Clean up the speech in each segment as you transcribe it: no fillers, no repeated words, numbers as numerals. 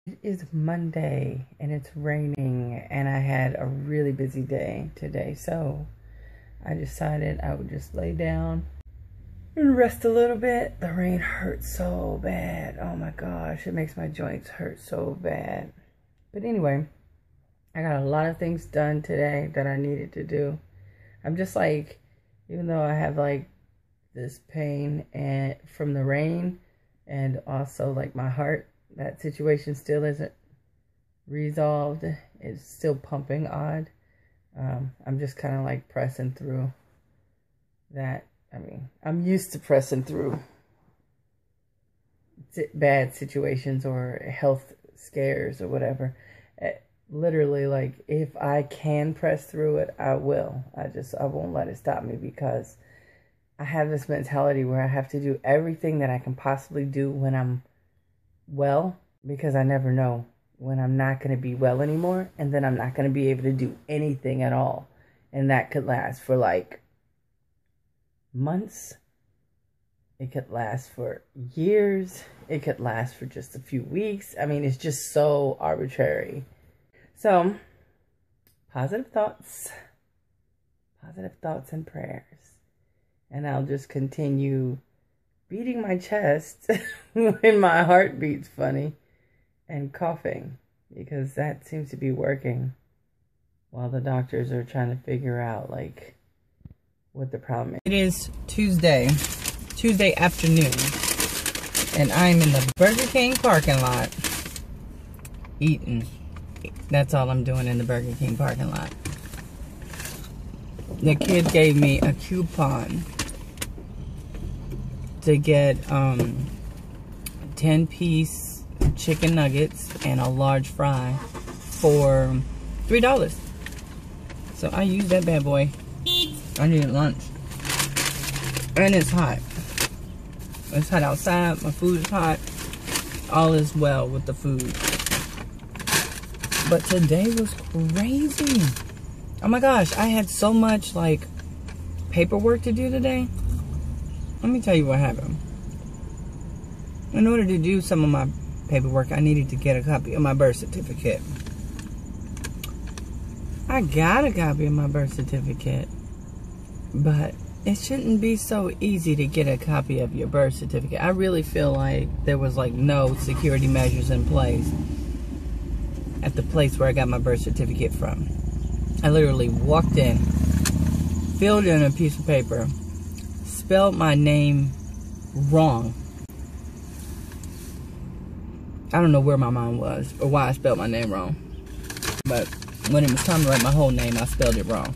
It is Monday and it's raining and I had a really busy day today, so I decided I would just lay down and rest a little bit. The rain hurts so bad. Oh my gosh, it makes my joints hurt so bad. But anyway, I got a lot of things done today that I needed to do. I'm just like, even though I have like this pain and from the rain and also like my heart, that situation still isn't resolved. It's still pumping odd. I'm just kind of like pressing through that. I mean, I'm used to pressing through bad situations or health scares or whatever. Literally, like, if I can press through it, I will. I won't let it stop me, because I have this mentality where I have to do everything that I can possibly do when I'm well, because I never know when I'm not going to be well anymore, and then I'm not going to be able to do anything at all. And that could last for like months. It could last for years. It could last for just a few weeks. I mean, it's just so arbitrary. So, positive thoughts and prayers. And I'll just continue beating my chest when my heart beats funny and coughing, because that seems to be working while the doctors are trying to figure out like what the problem is. It is Tuesday afternoon, and I'm in the Burger King parking lot eating. That's all I'm doing in the Burger King parking lot. The kid gave me a coupon to get 10-piece chicken nuggets and a large fry for $3. So I used that bad boy. I needed lunch. And it's hot. It's hot outside. My food is hot. All is well with the food. But today was crazy. Oh my gosh, I had so much like paperwork to do today. Let me tell you what happened. In order to do some of my paperwork, I needed to get a copy of my birth certificate. I got a copy of my birth certificate, but it shouldn't be so easy to get a copy of your birth certificate. I really feel like there was like no security measures in place at the place where I got my birth certificate from. I literally walked in, filled in a piece of paper, spelled my name wrong. I don't know where my mind was or why I spelled my name wrong. But when it was time to write my whole name, I spelled it wrong.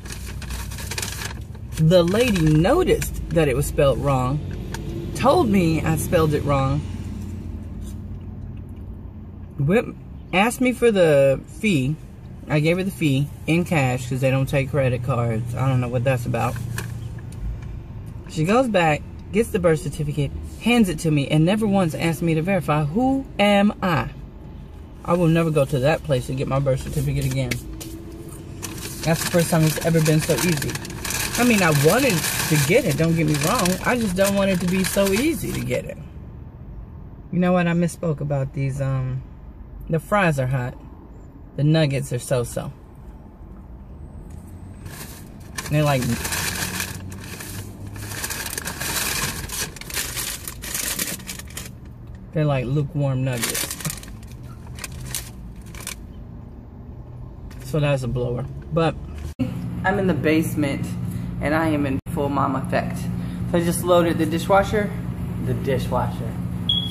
The lady noticed that it was spelled wrong, told me I spelled it wrong, asked me for the fee. I gave her the fee in cash because they don't take credit cards. I don't know what that's about. She goes back, gets the birth certificate, hands it to me, and never once asked me to verify who am I. I will never go to that place to get my birth certificate again. That's the first time it's ever been so easy. I mean, I wanted to get it, don't get me wrong. I just don't want it to be so easy to get it. You know what? I misspoke about these. The fries are hot. The nuggets are so-so. They're like... They're like lukewarm nuggets. So that's a blower. But I'm in the basement and I am in full mom effect. So I just loaded the dishwasher. There's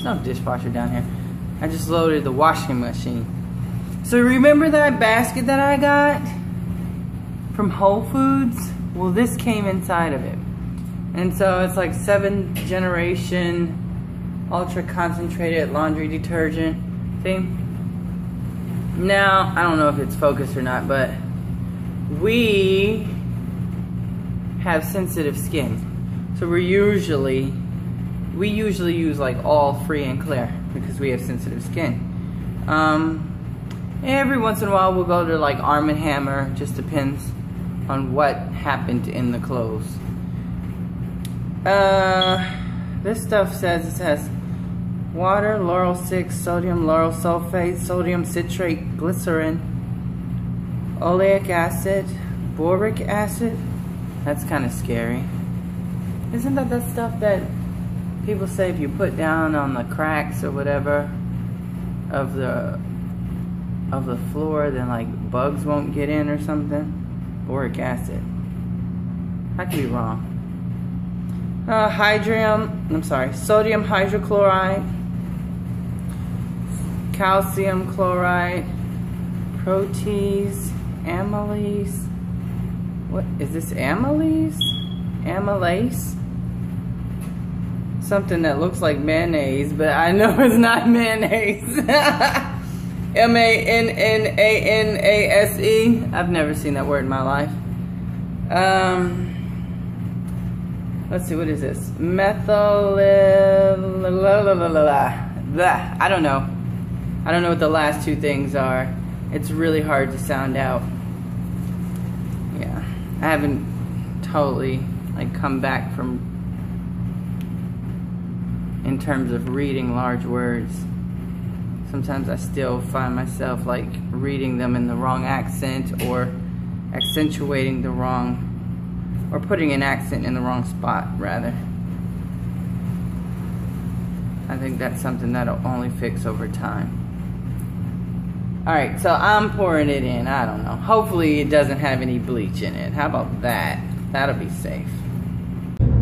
no dishwasher down here. I just loaded the washing machine. So remember that basket that I got from Whole Foods? Well, this came inside of it. And so it's like 7th generation ultra concentrated laundry detergent thing. Now, I don't know if it's focused or not, but we have sensitive skin. So we usually use like all free and clear because we have sensitive skin. Every once in a while we'll go to like Arm & Hammer. Just depends on what happened in the clothes. This stuff says it has water, lauryl 6, sodium lauryl sulfate, sodium citrate, glycerin, oleic acid, boric acid. That's kind of scary. Isn't that the stuff that people say if you put down on the cracks or whatever of the floor, then like bugs won't get in or something? Boric acid. I could be wrong. Sodium hydrochloride, calcium chloride, protease, amylase. What is this? Amylase? Amylase? Something that looks like mayonnaise, but I know it's not mayonnaise. M-A-N-N-A-N-A-S-E. I've never seen that word in my life. Let's see, what is this? Methyl... I don't know. I don't know what the last two things are. It's really hard to sound out. Yeah. I haven't totally like come back from in terms of reading large words. Sometimes I still find myself like reading them in the wrong accent or accentuating the wrong, or putting an accent in the wrong spot rather. I think that's something that'll only fix over time. Alright, so I'm pouring it in. I don't know. Hopefully it doesn't have any bleach in it. How about that? That'll be safe.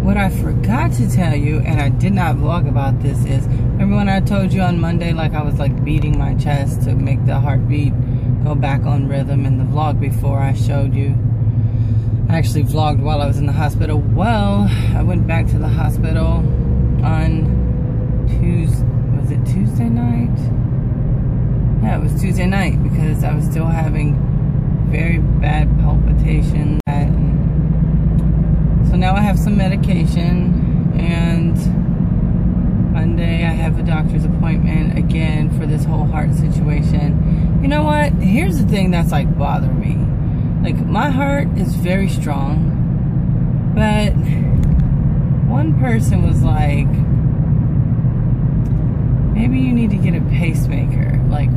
What I forgot to tell you, and I did not vlog about this, is remember when I told you on Monday like I was like beating my chest to make the heartbeat go back on rhythm? In the vlog before I showed you, I actually vlogged while I was in the hospital. Well, I went back to the hospital on Tuesday night? Yeah, it was Tuesday night because I was still having very bad palpitations. So now I have some medication, and Monday I have a doctor's appointment again for this whole heart situation. You know what? Here's the thing that's like bothering me. Like, my heart is very strong, but one person was like, maybe you need to get a pacemaker. Like,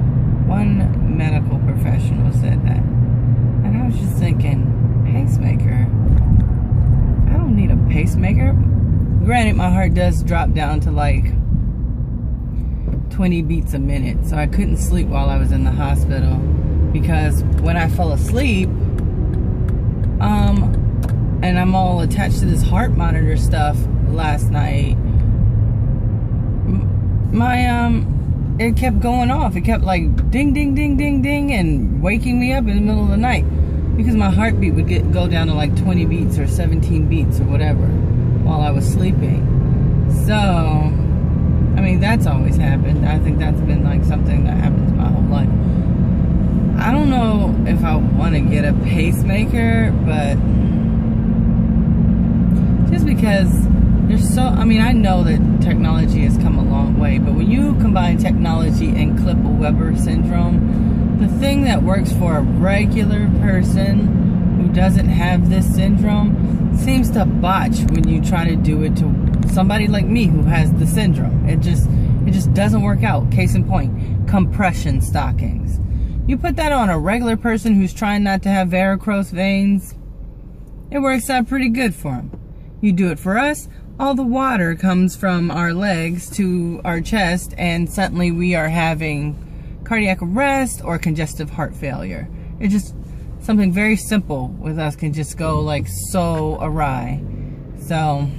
one medical professional said that. And I was just thinking, pacemaker? I don't need a pacemaker. Granted, my heart does drop down to like 20 beats a minute. So I couldn't sleep while I was in the hospital, because when I fell asleep, and I'm all attached to this heart monitor stuff last night, it kept going off. It kept like ding, ding, ding, ding, ding, and waking me up in the middle of the night, because my heartbeat would go down to like 20 beats or 17 beats or whatever while I was sleeping. So, I mean, that's always happened. I think that's been like something that happens my whole life. I don't know if I want to get a pacemaker, but just because there's so, I mean, I know that technology has come a long way, but when you combine technology and Klippel-Weber syndrome, the thing that works for a regular person who doesn't have this syndrome seems to botch when you try to do it to somebody like me who has the syndrome. It just doesn't work out. Case in point, compression stockings. You put that on a regular person who's trying not to have varicose veins, it works out pretty good for them. You do it for us, all the water comes from our legs to our chest, and suddenly we are having cardiac arrest or congestive heart failure. It's just something very simple with us can just go like so awry. So,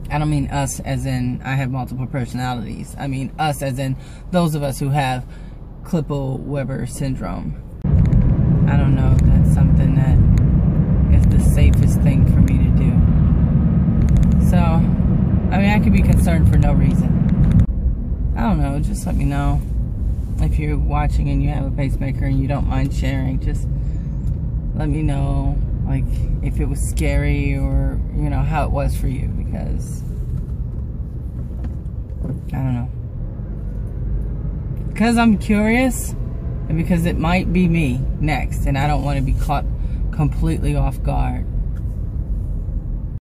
I don't mean us as in I have multiple personalities. I mean us as in those of us who have Klippel-Weber syndrome. I don't know if that's something that is the safest thing for me to do. So, I mean, I could be concerned for no reason. I don't know, just let me know. If you're watching and you have a pacemaker and you don't mind sharing, just let me know, like, if it was scary or, you know, how it was for you, because I don't know. Because I'm curious, and because it might be me next, and I don't want to be caught completely off guard.